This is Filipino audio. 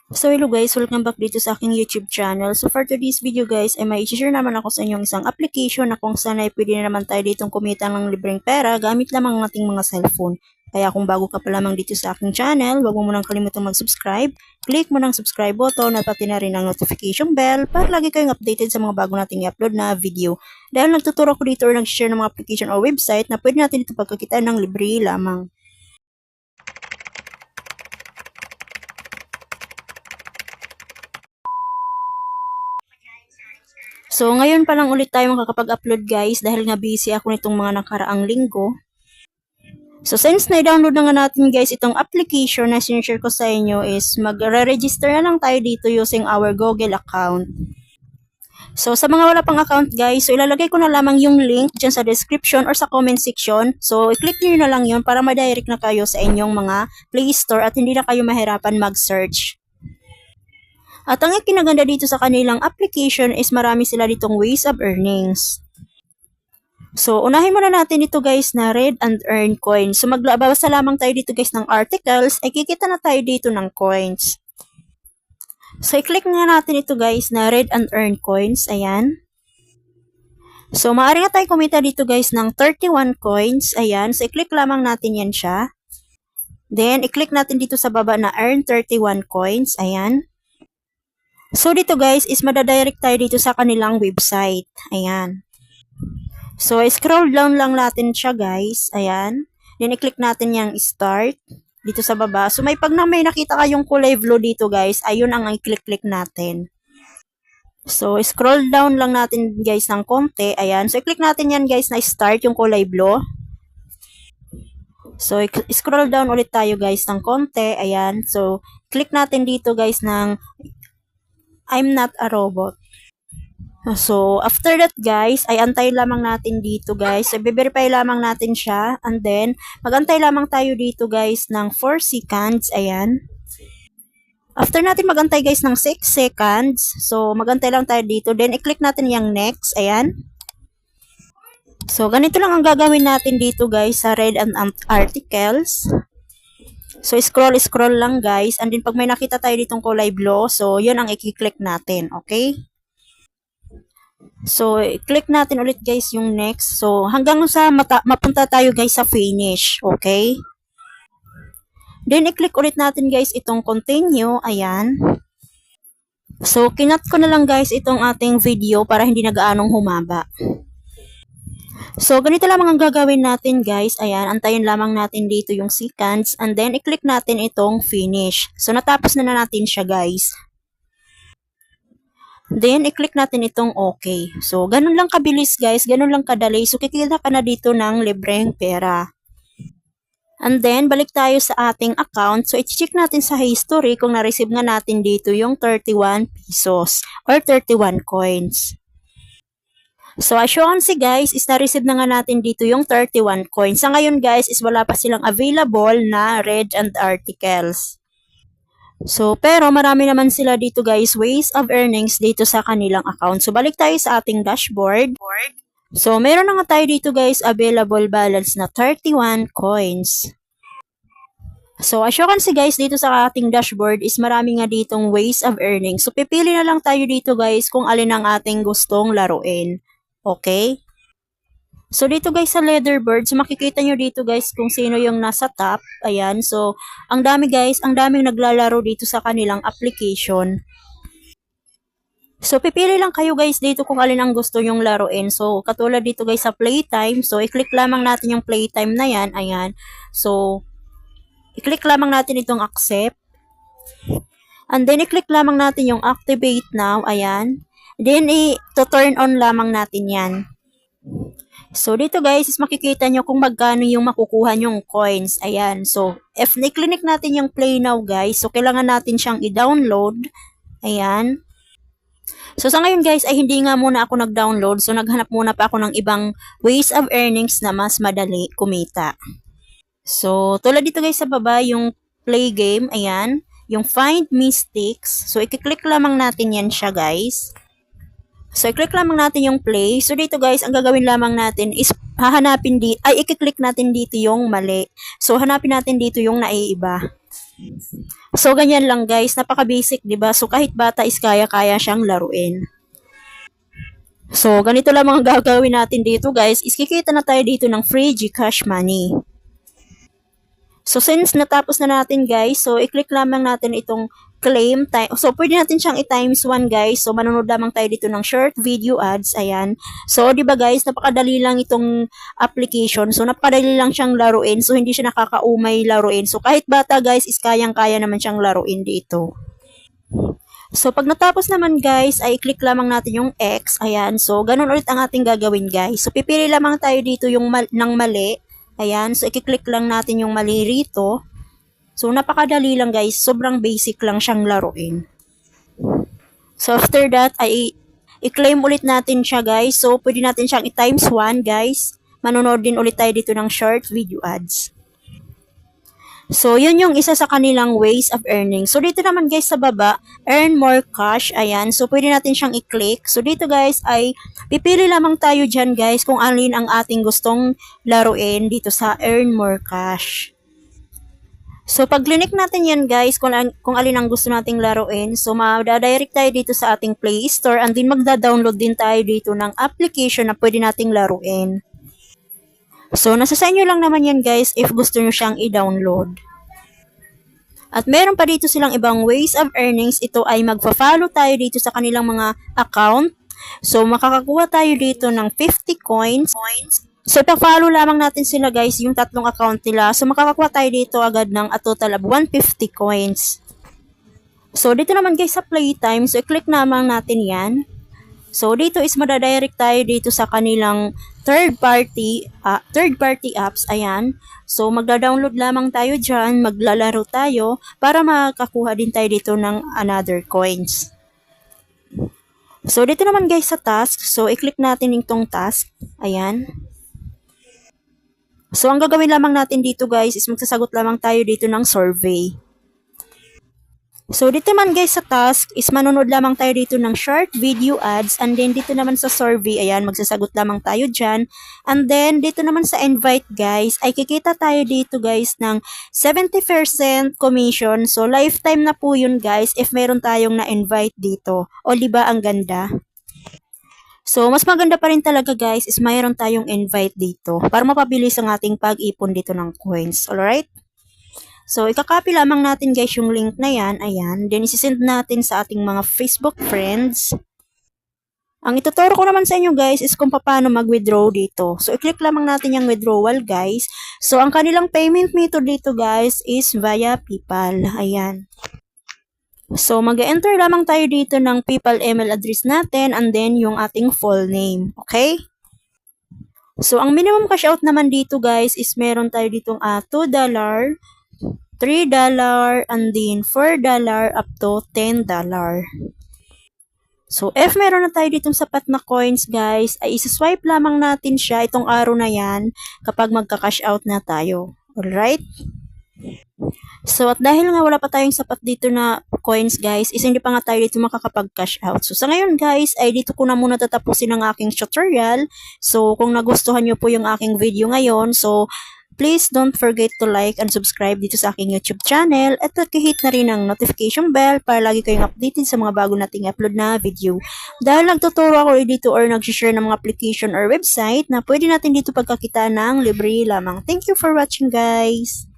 So hello guys, welcome back dito sa aking YouTube channel. So for today's video guys, ay may i-share naman ako sa inyong isang application na kung saan ay pwede na naman tayo ditong kumita ng libreng pera gamit lamang ang ating mga cellphone. Kaya kung bago ka pa lamang dito sa aking channel, huwag mo munang kalimutang mag-subscribe. Click mo ng subscribe button at pati na rin ang notification bell para lagi kayong updated sa mga bago nating i-upload na video. Dahil nagtuturo ko dito or nag-share ng mga application o website na pwede natin dito pagkakitaan ng libre lamang. So, ngayon pa lang ulit tayo makakapag-upload guys dahil nga busy ako nitong mga nakaraang linggo. So, since na-download na nga natin guys itong application na sinishare ko sa inyo is mag-re-register na lang tayo dito using our Google account. So, sa mga wala pang account guys, so ilalagay ko na lamang yung link dyan sa description or sa comment section. So, i-click nyo na lang yun para ma-direct na kayo sa inyong mga Play Store at hindi na kayo mahirapan mag-search. At ang kinaganda dito sa kanilang application is marami sila ditong ways of earnings. So, unahin muna natin ito guys na Read and Earn Coins. So, magbabasa lamang tayo dito guys ng articles, ay kikita na tayo dito ng coins. So, i-click nga natin ito guys na Read and Earn Coins. Ayan. So, maaari nga tayo kumita dito guys ng 31 coins. Ayan. So, i-click lamang natin yan siya. Then, i-click natin dito sa baba na Earn 31 coins. Ayan. So, dito guys is madadirect tayo dito sa kanilang website. Ayan. So, scroll down lang natin siya guys. Ayan. Then, i-click natin yung start dito sa baba. So, pag may nakita kayong kulay blue dito guys, ayun ang i-click natin. So, scroll down lang natin guys ng konti. Ayan. So, i-click natin yan guys na start yung kulay blue. So, scroll down ulit tayo guys ng konti. Ayan. So, click natin dito guys ng I'm not a robot. So, after that guys, ay antay lamang natin dito guys. So, i-verify lamang natin siya. And then, magantay lamang tayo dito guys ng 4 seconds. Ayan. After natin magantay guys ng 6 seconds. So, magantay lang tayo dito. Then, i-click natin yung next. Ayan. So, ganito lang ang gagawin natin dito guys sa Read and Articles. So, scroll lang guys. And then, pag may nakita tayo ditong kulay blue, so, yun ang i-click natin. Okay? So, i-click natin ulit guys yung next. So, hanggang sa mapunta tayo guys sa finish. Okay? Then, i-click ulit natin guys itong continue. Ayan. So, kinat ko na lang guys itong ating video para hindi na gaanong humaba. So, ganito lamang ang gagawin natin guys. Ayan, antayin lamang natin dito yung seconds. And then, i-click natin itong finish. So, natapos na natin siya guys. Then, i-click natin itong okay. So, ganun lang kabilis guys. Ganun lang kadali. So, kikita ka na dito ng libreng pera. And then, balik tayo sa ating account. So, i-check natin sa history kung na-receive nga natin dito yung 31 pesos or 31 coins. So, as you can see guys, is na-receive na nga natin dito yung 31 coins. Sa ngayon guys, is wala pa silang available na Read and Articles. So, pero marami naman sila dito guys, ways of earnings dito sa kanilang account. So, balik tayo sa ating dashboard. So, meron na nga tayo dito guys, available balance na 31 coins. So, as you can see guys, dito sa ating dashboard is marami nga ditong ways of earning. So, pipili na lang tayo dito guys kung alin ang ating gustong laruin. Okay? So, dito guys sa leaderboard, so makikita nyo dito guys kung sino yung nasa top. Ayan. So, ang dami guys, ang daming naglalaro dito sa kanilang application. So, pipili lang kayo guys dito kung alin ang gusto nyong laruin. So, katulad dito guys sa playtime. So, i-click lamang natin yung playtime na yan. Ayan. So, i-click lamang natin itong accept. And then, i-click lamang natin yung activate now. Ayan. Then, i-turn on lamang natin yan. So, dito guys, is makikita nyo kung magkano yung makukuha nyong coins. Ayan. So, if i-click natin yung play now guys, so kailangan natin siyang i-download. Ayan. So, sa ngayon guys, ay hindi nga muna ako nag-download. So, naghanap muna pa ako ng ibang ways of earnings na mas madali kumita. So, tulad dito guys sa baba, yung play game. Ayan. Yung find mistakes. So, i-click lamang natin yan siya guys. So, i-click lamang natin yung play. So, dito guys, ang gagawin lamang natin is hahanapin dito, ay i-click natin dito yung mali. So, hanapin natin dito yung naiiba. So, ganyan lang guys. Napaka-basic, 'di ba? So, kahit bata is kaya-kaya siyang laruin. So, ganito lang mga gagawin natin dito guys. Is kikita na tayo dito ng free GCash money. So, since natapos na natin guys, so i-click lamang natin itong claim time. So, pwede natin siyang i-times 1 guys. So, manonood lamang tayo dito ng short video ads. Ayan. So, di ba guys, napakadali lang itong application. So, napakadali lang siyang laruin. So, hindi siya nakakaumay laruin. So, kahit bata guys, is kayang-kaya naman siyang laruin dito. So, pag natapos naman guys, ay click lamang natin yung X. Ayan. So, ganun ulit ang ating gagawin guys. So, pipili lamang tayo dito yung ng mali. Ayan. So, i-click lang natin yung mali rito. So, napakadali lang guys. Sobrang basic lang siyang laruin. So, after that, ay i-claim ulit natin siya guys. So, pwede natin siyang i-times 1 guys. Manonood din ulit tayo dito ng short video ads. So, yun yung isa sa kanilang ways of earning. So, dito naman guys sa baba, earn more cash. Ayan. So, pwede natin siyang i-click. So, dito guys ay pipili lamang tayo dyan guys kung alin ang ating gustong laruin dito sa earn more cash. So, pag click natin yan guys, kung alin ang gusto nating laruin, so ma-direct tayo dito sa ating Play Store and then magda-download din tayo dito ng application na pwede nating laruin. So, nasa sa inyo lang naman yan guys if gusto nyo siyang i-download. At meron pa dito silang ibang ways of earnings. Ito ay magpa-follow tayo dito sa kanilang mga account. So, makakakuha tayo dito ng 50 coins. So, pa-follow lamang natin sila guys, yung tatlong account nila. So, makakakuha tayo dito agad ng a total of 150 coins. So, dito naman guys sa playtime, so i-click naman natin yan. So, dito is madadirect tayo dito sa kanilang third party apps. Ayan. So, magda-download lamang tayo dyan, maglalaro tayo para makakuha din tayo dito ng another coins. So, dito naman guys sa task, so i-click natin itong task. Ayan. So, ang gagawin lamang natin dito guys is magsasagot lamang tayo dito ng survey. So, dito naman guys sa task is manonood lamang tayo dito ng short video ads and then dito naman sa survey, ayan, magsasagot lamang tayo dyan. And then, dito naman sa invite guys, ay kikita tayo dito guys ng 70% commission. So, lifetime na po yun guys if meron tayong na-invite dito. O, diba ang ganda? So, mas maganda pa rin talaga guys is mayroon tayong invite dito para mapabilis ang ating pag-ipon dito ng coins. Alright? So, ikakopy lamang natin guys yung link na yan. Ayan. Then, isisend natin sa ating mga Facebook friends. Ang ituturo ko naman sa inyo guys is kung paano mag-withdraw dito. So, i-click lamang natin yung withdrawal guys. So, ang kanilang payment method dito guys is via PayPal. Ayan. So, mag-enter lamang tayo dito ng PayPal email address natin and then yung ating full name. Okay? So, ang minimum cash out naman dito guys is meron tayo ditong $2, $3, and then $4 up to $10. So, if meron na tayo ditong sapat na coins guys, ay isa-swipe lamang natin siya itong araw na yan kapag magka-cash out na tayo. Alright? So, at dahil nga wala pa tayong sapat dito na coins guys, is hindi pa nga tayo dito makakapag-cash out. So, sa ngayon guys, ay dito ko na muna tatapusin ang aking tutorial. So, kung nagustuhan nyo po yung aking video ngayon, so, please don't forget to like and subscribe dito sa aking YouTube channel at hit na rin ang notification bell para lagi kayong updated sa mga bago nating upload na video. Dahil nagtuturo ako dito or nag-share ng mga application or website na pwede natin dito pagkakita ng libre lamang. Thank you for watching guys!